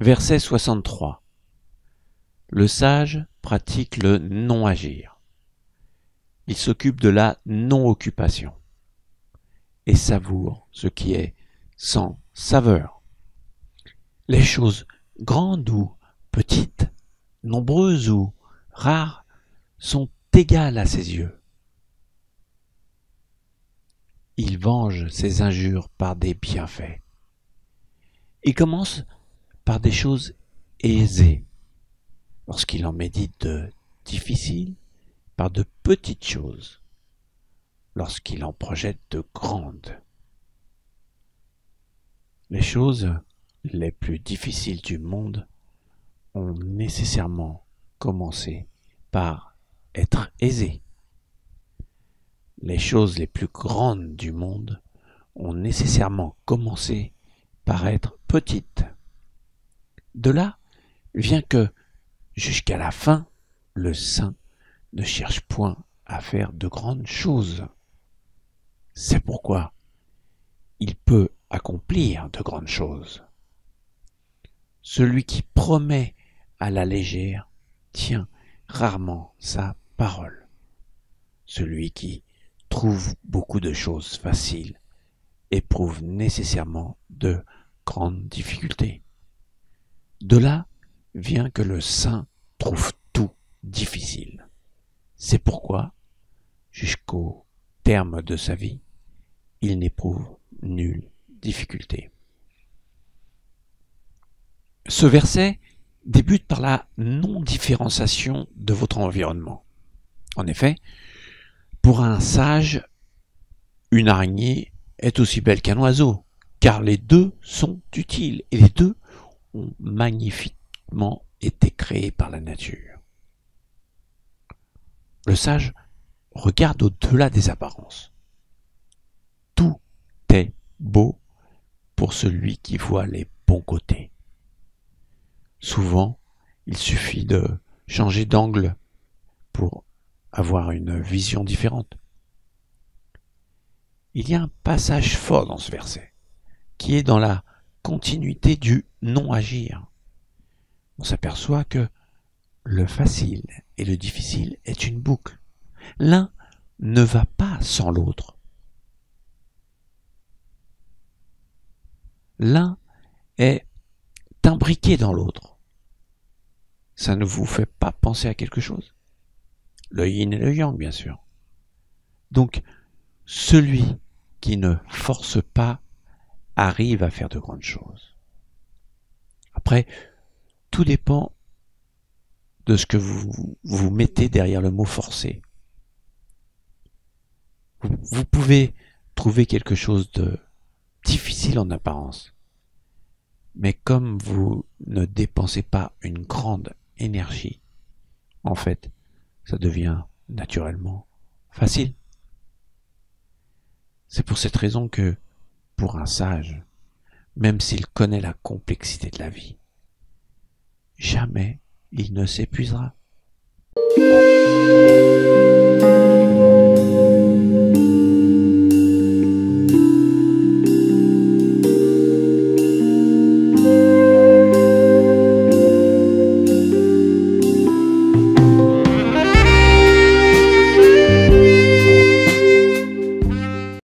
Verset 63. Le sage pratique le non-agir. Il s'occupe de la non-occupation et savoure ce qui est sans saveur. Les choses grandes ou petites, nombreuses ou rares, sont égales à ses yeux. Il venge ses injures par des bienfaits. Il commence par des choses aisées, lorsqu'il en médite de difficiles, par de petites choses, lorsqu'il en projette de grandes. Les choses les plus difficiles du monde ont nécessairement commencé par être aisées. Les choses les plus grandes du monde ont nécessairement commencé par être petites. De là vient que, jusqu'à la fin, le saint ne cherche point à faire de grandes choses. C'est pourquoi il peut accomplir de grandes choses. Celui qui promet à la légère tient rarement sa parole. Celui qui trouve beaucoup de choses faciles éprouve nécessairement de grandes difficultés. De là vient que le saint trouve tout difficile. C'est pourquoi, jusqu'au terme de sa vie, il n'éprouve nulle difficulté. Ce verset débute par la non-différenciation de votre environnement. En effet, pour un sage, une araignée est aussi belle qu'un oiseau, car les deux sont utiles et les deux ont magnifiquement été créés par la nature. Le sage regarde au-delà des apparences. Tout est beau pour celui qui voit les bons côtés. Souvent, il suffit de changer d'angle pour avoir une vision différente. Il y a un passage fort dans ce verset, qui est dans la continuité du non-agir. On s'aperçoit que le facile et le difficile est une boucle. L'un ne va pas sans l'autre. L'un est imbriqué dans l'autre. Ça ne vous fait pas penser à quelque chose? Le yin et le yang, bien sûr. Donc, celui qui ne force pas arrive à faire de grandes choses. Après, tout dépend de ce que vous mettez derrière le mot forcer. Vous pouvez trouver quelque chose de difficile en apparence, mais comme vous ne dépensez pas une grande énergie, en fait, ça devient naturellement facile. C'est pour cette raison que, pour un sage, même s'il connaît la complexité de la vie, jamais il ne s'épuisera.